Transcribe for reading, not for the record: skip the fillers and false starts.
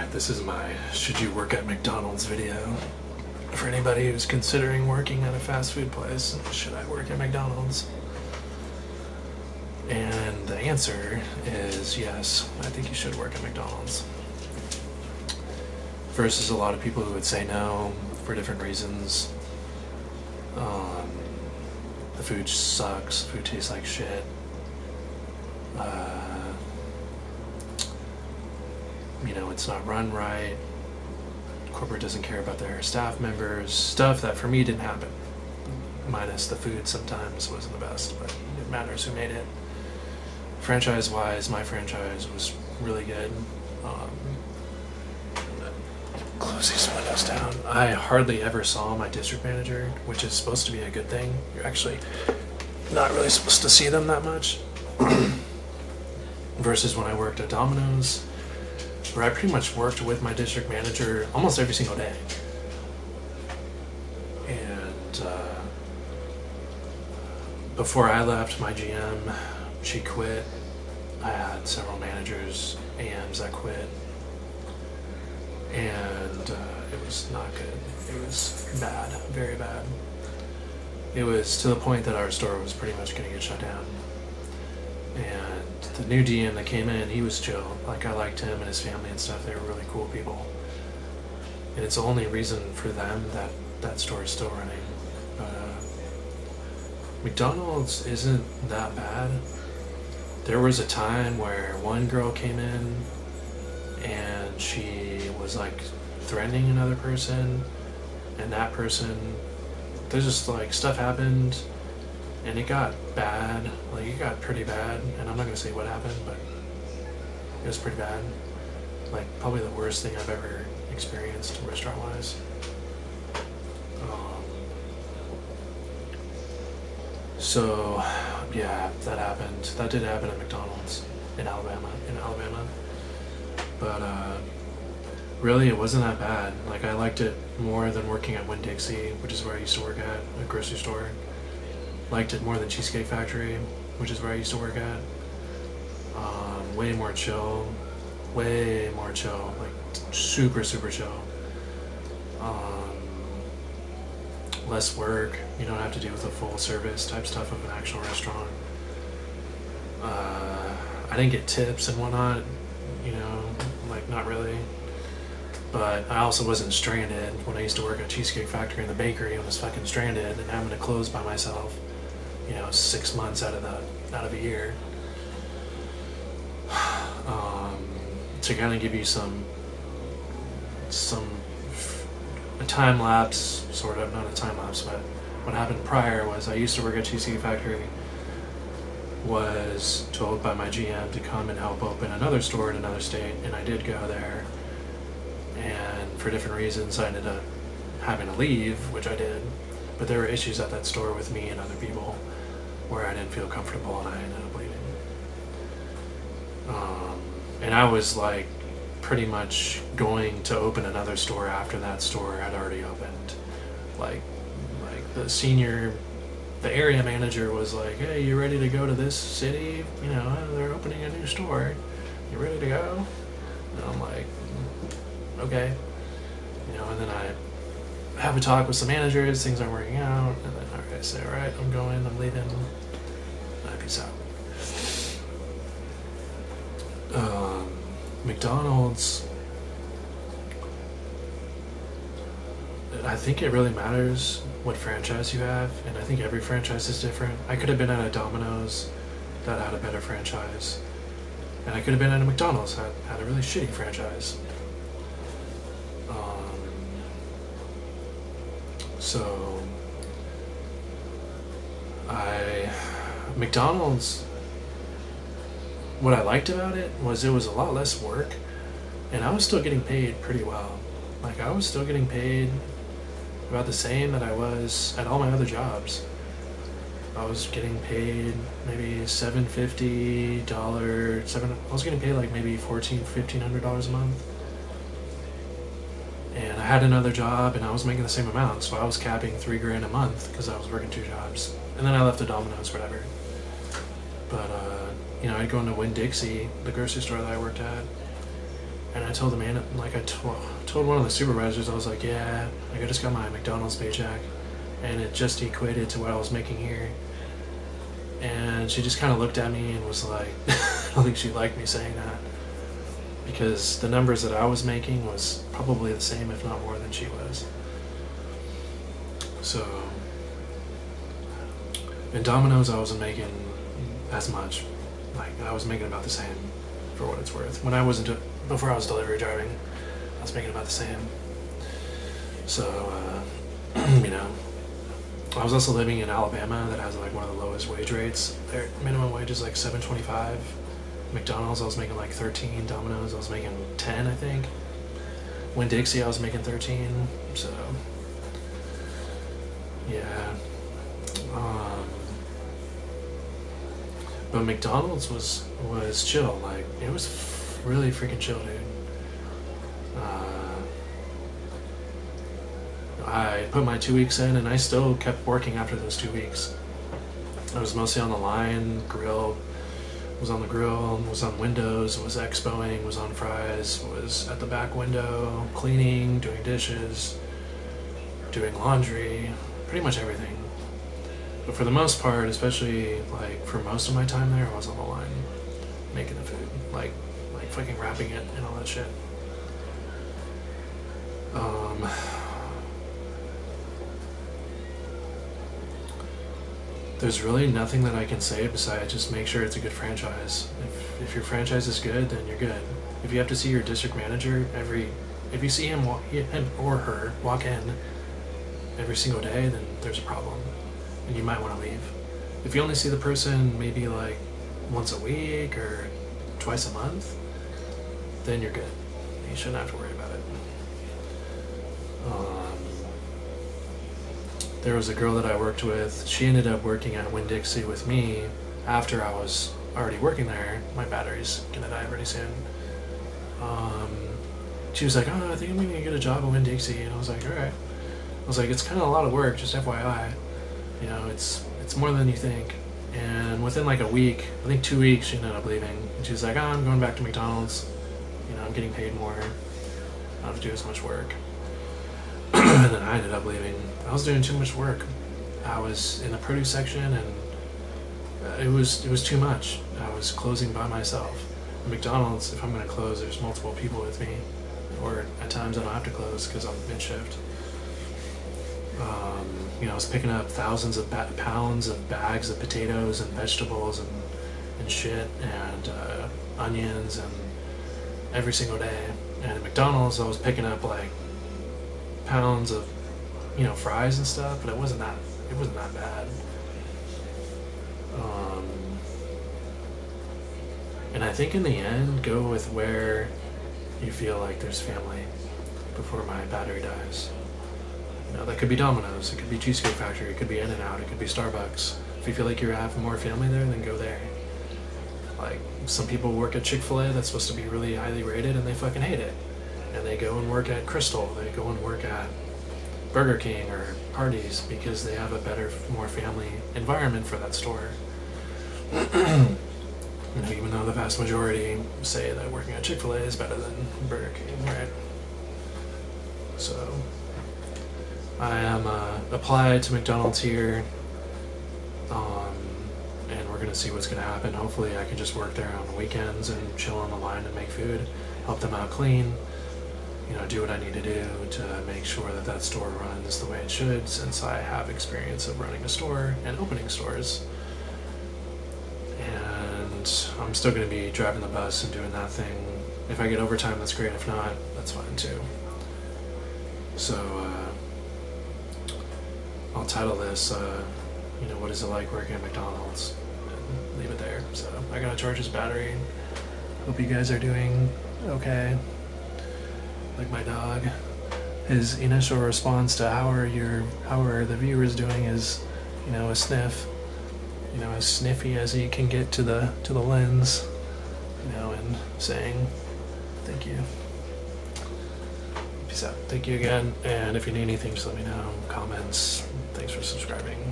Alright, this is my should you work at McDonald's video. For anybody who's considering working at a fast food place, should I work at McDonald's? And the answer is yes, I think you should work at McDonald's. Versus a lot of people who would say no for different reasons. The food sucks, food tastes like shit. It's not run right. Corporate doesn't care about their staff members. Stuff that for me didn't happen. Minus the food sometimes wasn't the best, but it matters who made it. Franchise-wise, my franchise was really good. Close these windows down. I hardly ever saw my district manager, which is supposed to be a good thing. You're actually not really supposed to see them that much. Versus when I worked at Domino's, where I pretty much worked with my district manager almost every single day. And before I left, my GM, she quit. I had several managers, AMs that quit. And it was not good. It was bad, very bad. It was to the point that our store was pretty much going to get shut down. And the new DM that came in, he was chill. Like, I liked him and his family and stuff. They were really cool people. And it's the only reason for them that that store is still running. But McDonald's isn't that bad. There was a time where one girl came in and she was like threatening another person, and that person, there's just like stuff happened and it got bad. Like, it got pretty bad, and I'm not gonna say what happened, but it was pretty bad. Like, probably the worst thing I've ever experienced restaurant wise. So yeah, that happened. That did happen at McDonald's in Alabama. But really, it wasn't that bad. Like, I liked it more than working at Winn-Dixie, which is where I used to work at, a grocery store. Liked it more than Cheesecake Factory, which is where I used to work at. Way more chill, like super chill. Less work. You don't have to deal with the full service type stuff of an actual restaurant. I didn't get tips and whatnot, like, not really. But I also wasn't stranded when I used to work at Cheesecake Factory in the bakery. I was fucking stranded and having to close by myself, 6 months out of a year. To kind of give you a time lapse, sort of, not a time lapse, but what happened prior was I used to work at Cheesecake Factory, was told by my GM to come and help open another store in another state, and I did go there, and for different reasons I ended up having to leave, which I did, but there were issues at that store with me and other people where I didn't feel comfortable, and I ended up leaving. And I was like pretty much going to open another store after that store had already opened. Like the area manager was like, "Hey, you ready to go to this city? They're opening a new store. You ready to go?" And I'm like, okay. And then I have a talk with some managers, things aren't working out, and then I say, all right, I'm going, I'm leaving, and I peace out. McDonald's, I think it really matters what franchise you have, and I think every franchise is different. I could have been at a Domino's that had a better franchise, and I could have been at a McDonald's that had a really shitty franchise. So McDonald's, what I liked about it was a lot less work, and I was still getting paid pretty well. Like, I was still getting paid about the same that I was at all my other jobs. I was getting paid maybe $750. I was getting paid like maybe $1,400-$1,500 a month. And I had another job, and I was making the same amount, so I was capping $3,000 a month because I was working 2 jobs. And then I left the Domino's, whatever. But I'd go into Winn-Dixie, the grocery store that I worked at, And I told the man, like told one of the supervisors, I was like, yeah, like I just got my McDonald's paycheck, and it just equated to what I was making here. And she just kind of looked at me and was like, I don't think she liked me saying that, because the numbers that I was making was probably the same, if not more than she was. So, in Domino's, I wasn't making as much. Like, I was making about the same, for what it's worth. When I wasn't, before I was delivery driving, I was making about the same. So, you know, I was also living in Alabama that has like one of the lowest wage rates. Their minimum wage is like $7.25. McDonald's, I was making like 13. Domino's, I was making 10, I think. Winn-Dixie, I was making 13. So, yeah. But McDonald's was chill. Like, it was really freaking chill, dude. I put my 2 weeks in, and I still kept working after those 2 weeks. I was mostly on the line, was on the grill, was on windows, was expoing, was on fries, was at the back window, cleaning, doing dishes, doing laundry, pretty much everything. But for the most part, especially like for most of my time there, I was on the line making the food, like fucking wrapping it and all that shit. There's really nothing that I can say besides just make sure it's a good franchise. If your franchise is good, then you're good. If you have to see your district manager if you see him or her walk in every single day, then there's a problem, and you might want to leave. If you only see the person maybe like once a week or twice a month, then you're good. You shouldn't have to worry about it. There was a girl that I worked with. She ended up working at Winn-Dixie with me after I was already working there. My battery's gonna die pretty soon. She was like, oh, I think I'm gonna get a job at Winn-Dixie, and I was like, all right. I was like, it's kind of a lot of work, just FYI. You know, it's more than you think. And within like a week, I think 2 weeks, she ended up leaving. And she was like, oh, I'm going back to McDonald's. You know, I'm getting paid more. I don't have to do as much work. And then I ended up leaving. I was doing too much work. I was in the produce section, and it was too much. I was closing by myself. At McDonald's, if I'm going to close, there's multiple people with me, or at times I don't have to close because I'm mid-shift. You know, I was picking up thousands of pounds of bags of potatoes and vegetables and shit and onions and every single day. And at McDonald's, I was picking up like pounds of, you know, fries and stuff, but it wasn't that bad. And I think in the end, go with where you feel like there's family before my battery dies. You know, that could be Domino's, it could be Cheesecake Factory, it could be In-N-Out, it could be Starbucks. If you feel like you have more family there, then go there. Like, some people work at Chick-fil-A that's supposed to be really highly rated, and they fucking hate it. And they go and work at Crystal, they go and work at Burger King or Hardee's because they have a better, more family environment for that store. You know, even though the vast majority say that working at Chick-fil-A is better than Burger King, right? So, I am applied to McDonald's here, and we're gonna see what's gonna happen. Hopefully I can just work there on the weekends and chill on the line and make food, help them out clean, you know, do what I need to do to make sure that that store runs the way it should, since I have experience of running a store and opening stores. And I'm still going to be driving the bus and doing that thing. If I get overtime, that's great. If not, that's fine too. So I'll title this, you know, what is it like working at McDonald's? And leave it there. So I gotta charge his battery. Hope you guys are doing okay. Like my dog, his initial response to how are the viewers doing is, you know, a sniff, you know, as sniffy as he can get to the lens, you know, and saying thank you. Peace out. Thank you again, and if you need anything, just let me know. Comments. Thanks for subscribing.